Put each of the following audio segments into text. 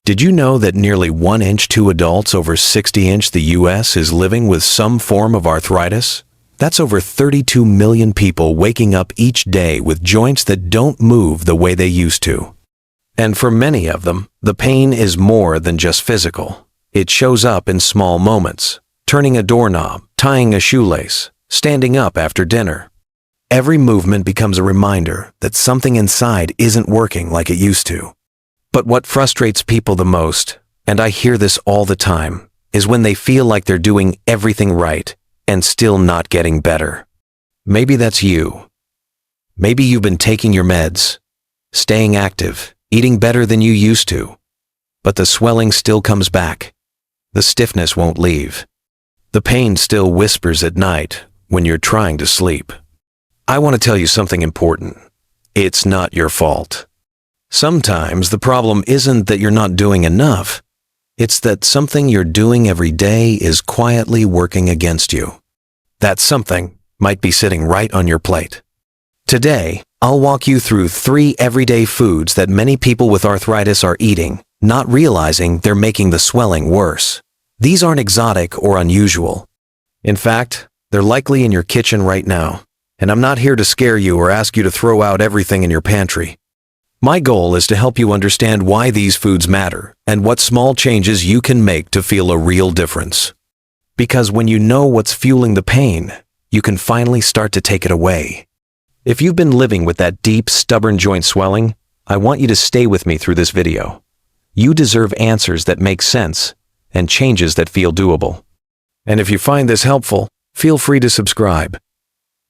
Did you know that nearly 1 in 2 adults over 60 in the US is living with some form of arthritis? That's over 32 million people waking up each day with joints that don't move the way they used to. And for many of them, the pain is more than just physical. It shows up in small moments: turning a doorknob, tying a shoelace, standing up after dinner. Every movement becomes a reminder that something inside isn't working like it used to. But what frustrates people the most, and I hear this all the time, is when they feel like they're doing everything right and still not getting better. Maybe that's you. Maybe you've been taking your meds, staying active, eating better than you used to, but the swelling still comes back. The stiffness won't leave. The pain still whispers at night when you're trying to sleep. I want to tell you something important. It's not your fault. Sometimes the problem isn't that you're not doing enough. It's that something you're doing every day is quietly working against you. That something might be sitting right on your plate. Today, I'll walk you through 3 everyday foods that many people with arthritis are eating, not realizing they're making the swelling worse. These aren't exotic or unusual. In fact, they're likely in your kitchen right now, and I'm not here to scare you or ask you to throw out everything in your pantry. My goal is to help you understand why these foods matter and what small changes you can make to feel a real difference. Because when you know what's fueling the pain, you can finally start to take it away. If you've been living with that deep, stubborn joint swelling, I want you to stay with me through this video. You deserve answers that make sense and changes that feel doable. And if you find this helpful, feel free to subscribe.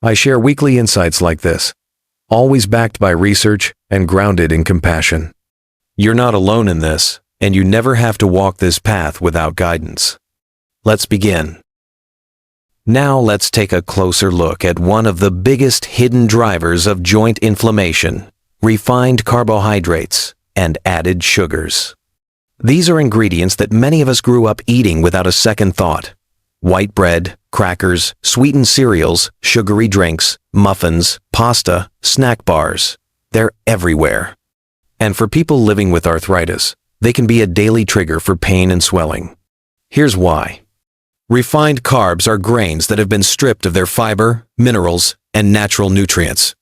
I share weekly insights like this, always backed by research and grounded in compassion. You're not alone in this, and you never have to walk this path without guidance. Let's begin. Now let's take a closer look at one of the biggest hidden drivers of joint inflammation: refined carbohydrates and added sugars. These are ingredients that many of us grew up eating without a second thought. White bread, crackers, sweetened cereals, sugary drinks, muffins, pasta, snack bars. They're everywhere. And for people living with arthritis, they can be a daily trigger for pain and swelling. Here's why. Refined carbs are grains that have been stripped of their fiber, minerals, and natural nutrients.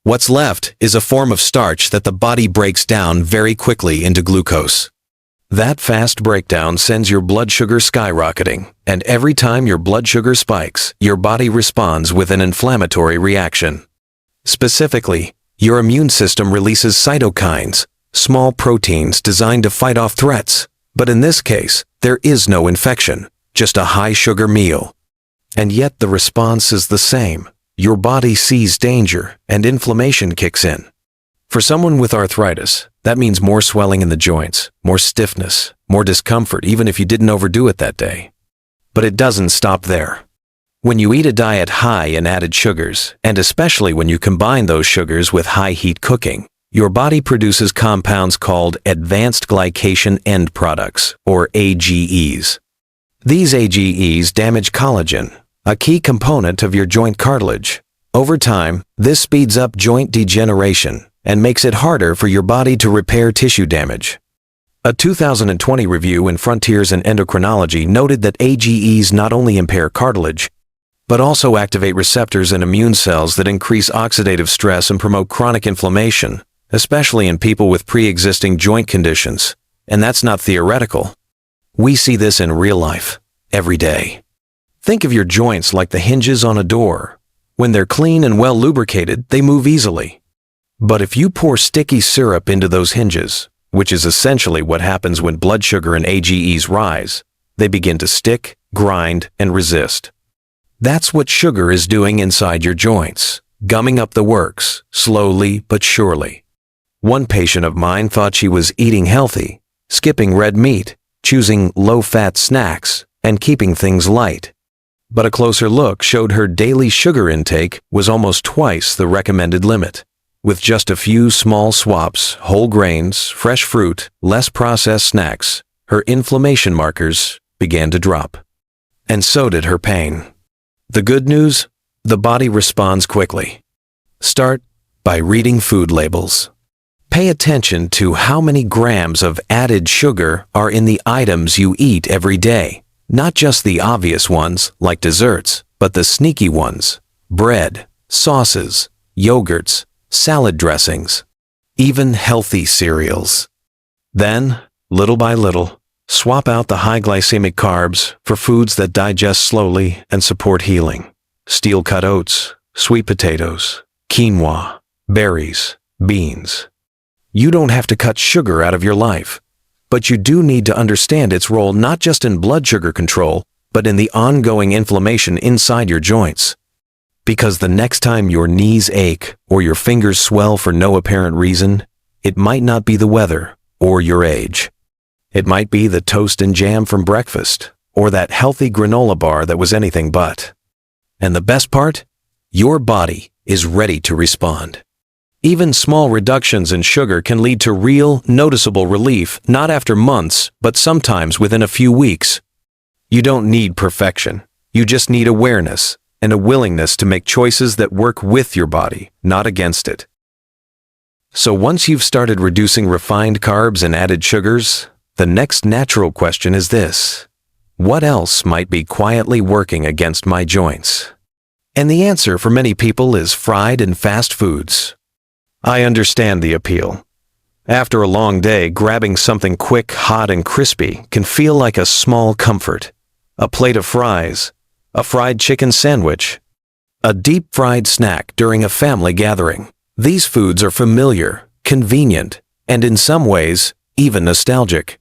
What's left is a form of starch that the body breaks down very quickly into glucose. That fast breakdown sends your blood sugar skyrocketing, and every time your blood sugar spikes, your body responds with an inflammatory reaction. Specifically, your immune system releases cytokines, small proteins designed to fight off threats. But in this case, there is no infection, just a high-sugar meal. And yet the response is the same. Your body sees danger, and inflammation kicks in. For someone with arthritis, that means more swelling in the joints, more stiffness, more discomfort, even if you didn't overdo it that day. But it doesn't stop there. When you eat a diet high in added sugars, and especially when you combine those sugars with high-heat cooking, your body produces compounds called advanced glycation end products, or AGEs. These AGEs damage collagen, a key component of your joint cartilage. Over time, this speeds up joint degeneration and makes it harder for your body to repair tissue damage. A 2020 review in Frontiers in Endocrinology noted that AGEs not only impair cartilage, but also activate receptors in immune cells that increase oxidative stress and promote chronic inflammation, especially in people with pre-existing joint conditions. And that's not theoretical. We see this in real life, every day. Think of your joints like the hinges on a door. When they're clean and well lubricated, they move easily. But if you pour sticky syrup into those hinges, which is essentially what happens when blood sugar and AGEs rise, they begin to stick, grind, and resist. That's what sugar is doing inside your joints, gumming up the works, slowly but surely. One patient of mine thought she was eating healthy, skipping red meat, choosing low-fat snacks, and keeping things light. But a closer look showed her daily sugar intake was almost twice the recommended limit. With just a few small swaps, whole grains, fresh fruit, less processed snacks, her inflammation markers began to drop. And so did her pain. The good news? The body responds quickly. Start by reading food labels. Pay attention to how many grams of added sugar are in the items you eat every day. Not just the obvious ones, like desserts, but the sneaky ones. Bread, sauces, yogurts, salad dressings, even healthy cereals. Then, little by little, swap out the high glycemic carbs for foods that digest slowly and support healing. Steel-cut oats, sweet potatoes, quinoa, berries, beans. You don't have to cut sugar out of your life, but you do need to understand its role not just in blood sugar control, but in the ongoing inflammation inside your joints. Because the next time your knees ache or your fingers swell for no apparent reason, it might not be the weather or your age. It might be the toast and jam from breakfast, or that healthy granola bar that was anything but. And the best part? Your body is ready to respond. Even small reductions in sugar can lead to real, noticeable relief, not after months, but sometimes within a few weeks. You don't need perfection. You just need awareness and a willingness to make choices that work with your body, not against it. So once you've started reducing refined carbs and added sugars, the next natural question is this: what else might be quietly working against my joints? And the answer for many people is fried and fast foods. I understand the appeal. After a long day, grabbing something quick, hot, and crispy can feel like a small comfort. A plate of fries, a fried chicken sandwich, a deep-fried snack during a family gathering. These foods are familiar, convenient, and in some ways, even nostalgic.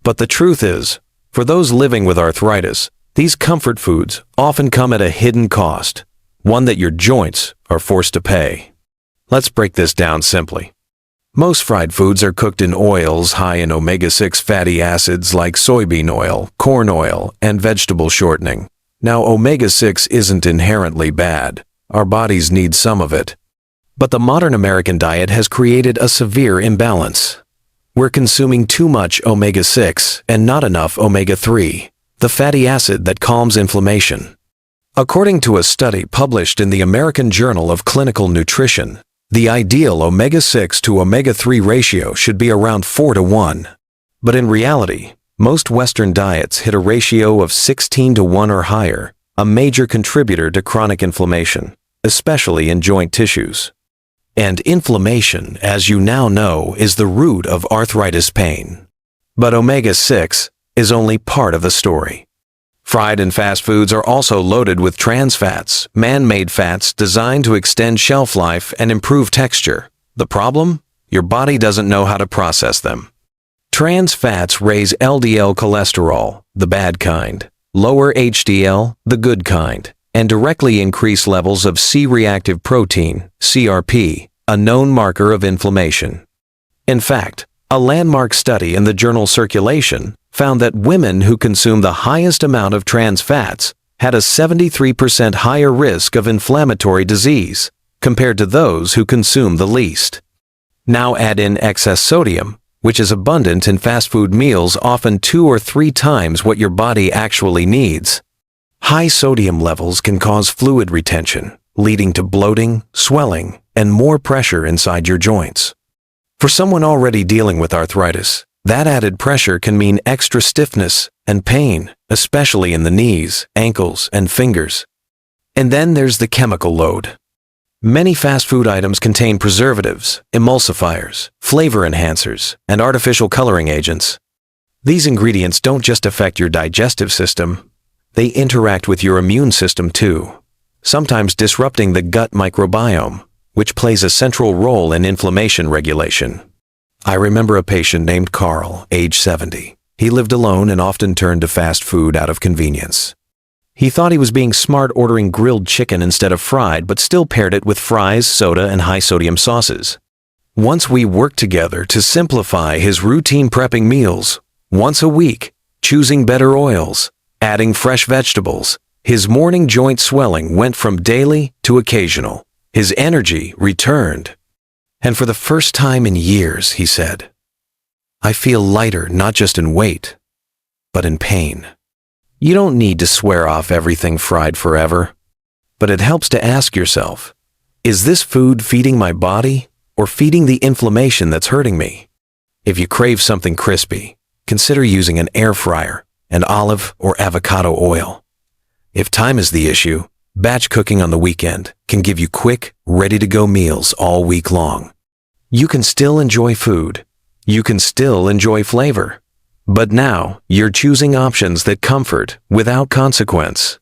But the truth is, for those living with arthritis, these comfort foods often come at a hidden cost, one that your joints are forced to pay. Let's break this down simply. Most fried foods are cooked in oils high in omega-6 fatty acids like soybean oil, corn oil, and vegetable shortening. Now, omega-6 isn't inherently bad. Our bodies need some of it. But the modern American diet has created a severe imbalance. We're consuming too much omega-6 and not enough omega-3, the fatty acid that calms inflammation. According to a study published in the American Journal of Clinical Nutrition, the ideal omega-6 to omega-3 ratio should be around 4:1. But in reality, most Western diets hit a ratio of 16:1 or higher, a major contributor to chronic inflammation, especially in joint tissues. And inflammation, as you now know, is the root of arthritis pain. But omega-6 is only part of the story. Fried and fast foods are also loaded with trans fats, man-made fats designed to extend shelf life and improve texture. The problem? Your body doesn't know how to process them. Trans fats raise LDL cholesterol, the bad kind, lower HDL, the good kind, and directly increase levels of C-reactive protein, CRP, a known marker of inflammation. In fact, a landmark study in the journal Circulation found that women who consume the highest amount of trans fats had a 73% higher risk of inflammatory disease compared to those who consume the least. Now add in excess sodium, which is abundant in fast food meals, often 2 or 3 times what your body actually needs. High sodium levels can cause fluid retention, leading to bloating, swelling, and more pressure inside your joints. For someone already dealing with arthritis, that added pressure can mean extra stiffness and pain, especially in the knees, ankles, and fingers. And then there's the chemical load. Many fast food items contain preservatives, emulsifiers, flavor enhancers, and artificial coloring agents. These ingredients don't just affect your digestive system, they interact with your immune system too, sometimes disrupting the gut microbiome, which plays a central role in inflammation regulation. I remember a patient named Carl, age 70. He lived alone and often turned to fast food out of convenience. He thought he was being smart ordering grilled chicken instead of fried, but still paired it with fries, soda, and high-sodium sauces. Once we worked together to simplify his routine prepping meals, once a week, choosing better oils, adding fresh vegetables, his morning joint swelling went from daily to occasional. His energy returned. And for the first time in years, he said, "I feel lighter not just in weight, but in pain." You don't need to swear off everything fried forever, but it helps to ask yourself, is this food feeding my body or feeding the inflammation that's hurting me. If you crave something crispy, consider using an air fryer and olive or avocado oil. If time is the issue, batch cooking on the weekend can give you quick, ready-to-go meals all week long. You can still enjoy food. You can still enjoy flavor. But now, you're choosing options that comfort without consequence.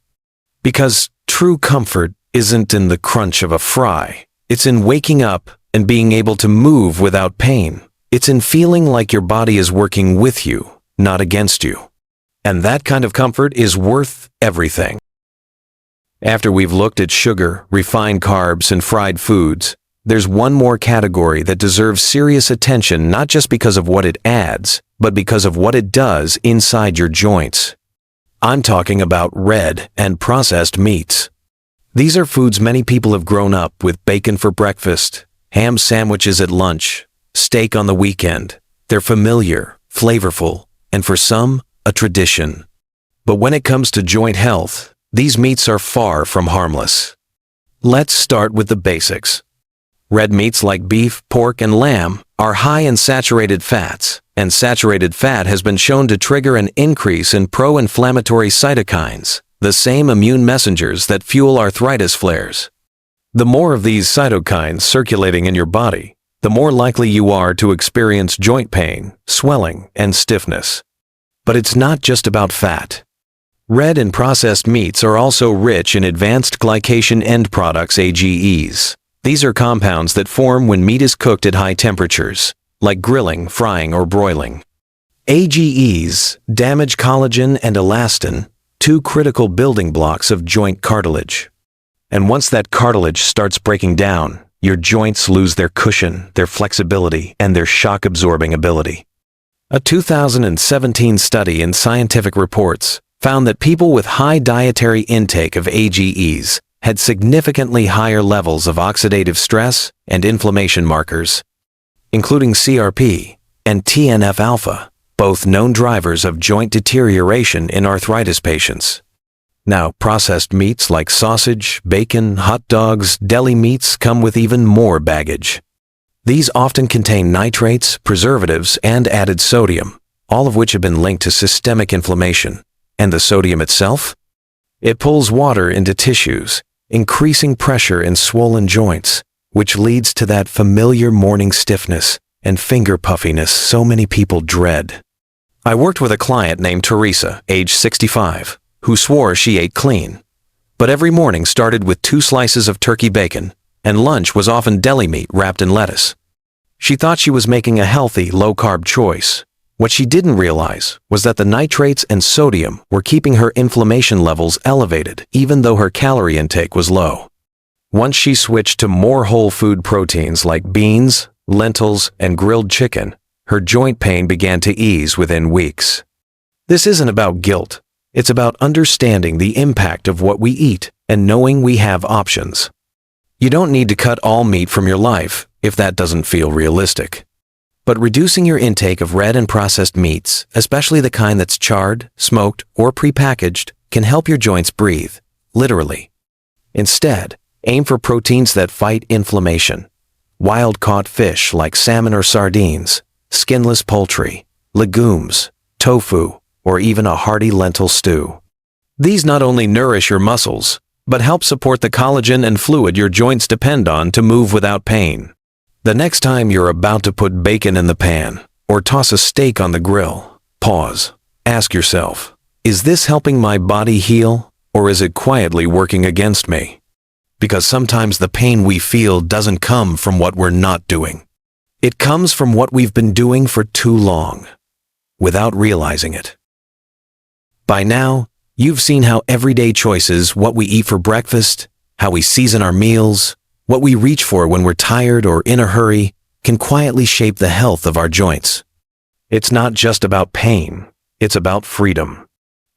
Because true comfort isn't in the crunch of a fry. It's in waking up and being able to move without pain. It's in feeling like your body is working with you, not against you. And that kind of comfort is worth everything. After we've looked at sugar, refined carbs, and fried foods, there's one more category that deserves serious attention, not just because of what it adds, but because of what it does inside your joints. I'm talking about red and processed meats. These are foods many people have grown up with: bacon for breakfast, ham sandwiches at lunch, steak on the weekend. They're familiar, flavorful, and for some, a tradition. But when it comes to joint health, these meats are far from harmless. Let's start with the basics. Red meats like beef, pork, and lamb are high in saturated fats, and saturated fat has been shown to trigger an increase in pro-inflammatory cytokines, the same immune messengers that fuel arthritis flares. The more of these cytokines circulating in your body, the more likely you are to experience joint pain, swelling, and stiffness. But it's not just about fat. Red and processed meats are also rich in advanced glycation end products, AGEs. These are compounds that form when meat is cooked at high temperatures, like grilling, frying, or broiling. AGEs damage collagen and elastin, two critical building blocks of joint cartilage. And once that cartilage starts breaking down, your joints lose their cushion, their flexibility, and their shock-absorbing ability. A 2017 study in Scientific Reports found that people with high dietary intake of AGEs had significantly higher levels of oxidative stress and inflammation markers, including CRP and TNF-alpha, both known drivers of joint deterioration in arthritis patients. Now, processed meats like sausage, bacon, hot dogs, deli meats come with even more baggage. These often contain nitrates, preservatives, and added sodium, all of which have been linked to systemic inflammation. And the sodium itself? It pulls water into tissues, increasing pressure in swollen joints, which leads to that familiar morning stiffness and finger puffiness so many people dread. I worked with a client named Teresa, age 65, who swore she ate clean, but every morning started with 2 slices of turkey bacon, and lunch was often deli meat wrapped in lettuce. She thought she was making a healthy, low-carb choice. What she didn't realize was that the nitrates and sodium were keeping her inflammation levels elevated, even though her calorie intake was low. Once she switched to more whole food proteins like beans, lentils, and grilled chicken, her joint pain began to ease within weeks. This isn't about guilt. It's about understanding the impact of what we eat and knowing we have options. You don't need to cut all meat from your life if that doesn't feel realistic. But reducing your intake of red and processed meats, especially the kind that's charred, smoked, or prepackaged, can help your joints breathe, literally. Instead, aim for proteins that fight inflammation. Wild-caught fish like salmon or sardines, skinless poultry, legumes, tofu, or even a hearty lentil stew. These not only nourish your muscles, but help support the collagen and fluid your joints depend on to move without pain. The next time you're about to put bacon in the pan or toss a steak on the grill, pause. Ask yourself, is this helping my body heal, or is it quietly working against me? Because sometimes the pain we feel doesn't come from what we're not doing. It comes from what we've been doing for too long, without realizing it. By now, you've seen how everyday choices, what we eat for breakfast, how we season our meals, what we reach for when we're tired or in a hurry, can quietly shape the health of our joints. It's not just about pain, it's about freedom.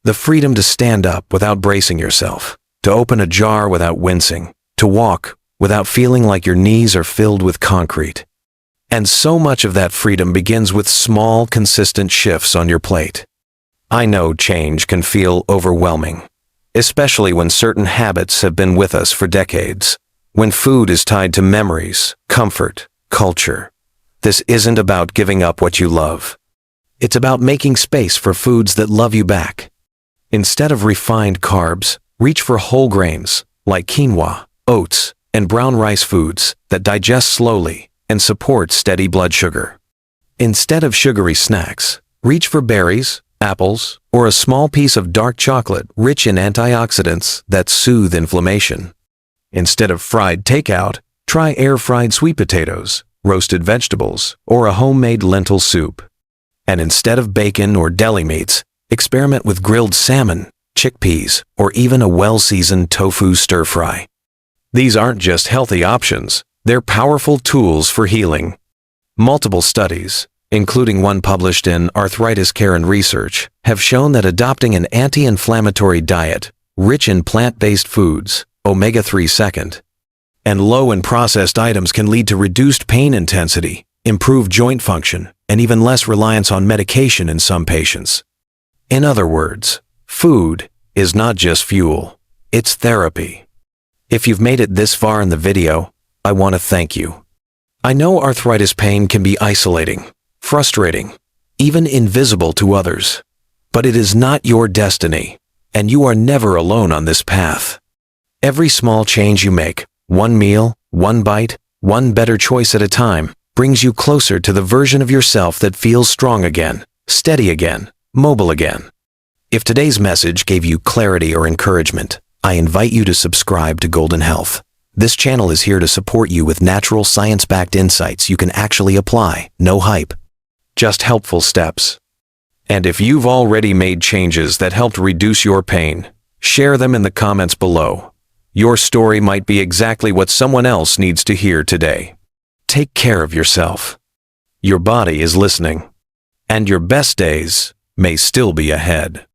The freedom to stand up without bracing yourself, to open a jar without wincing, to walk without feeling like your knees are filled with concrete. And so much of that freedom begins with small, consistent shifts on your plate. I know change can feel overwhelming, especially when certain habits have been with us for decades. When food is tied to memories, comfort, culture. This isn't about giving up what you love. It's about making space for foods that love you back. Instead of refined carbs, reach for whole grains like quinoa, oats, and brown rice foods that digest slowly and support steady blood sugar. Instead of sugary snacks, reach for berries, apples, or a small piece of dark chocolate rich in antioxidants that soothe inflammation. Instead of fried takeout, try air-fried sweet potatoes, roasted vegetables, or a homemade lentil soup. And instead of bacon or deli meats, experiment with grilled salmon, chickpeas, or even a well-seasoned tofu stir-fry. These aren't just healthy options, they're powerful tools for healing. Multiple studies, including one published in Arthritis Care and Research, have shown that adopting an anti-inflammatory diet, rich in plant-based foods, omega-3 second, and low in processed items can lead to reduced pain intensity, improved joint function, and even less reliance on medication in some patients. In other words, food is not just fuel, it's therapy. If you've made it this far in the video, I want to thank you. I know arthritis pain can be isolating, frustrating, even invisible to others, but it is not your destiny, and you are never alone on this path. Every small change you make, one meal, one bite, one better choice at a time, brings you closer to the version of yourself that feels strong again, steady again, mobile again. If today's message gave you clarity or encouragement, I invite you to subscribe to Golden Health. This channel is here to support you with natural science-backed insights you can actually apply, no hype, just helpful steps. And if you've already made changes that helped reduce your pain, share them in the comments below. Your story might be exactly what someone else needs to hear today. Take care of yourself. Your body is listening, and your best days may still be ahead.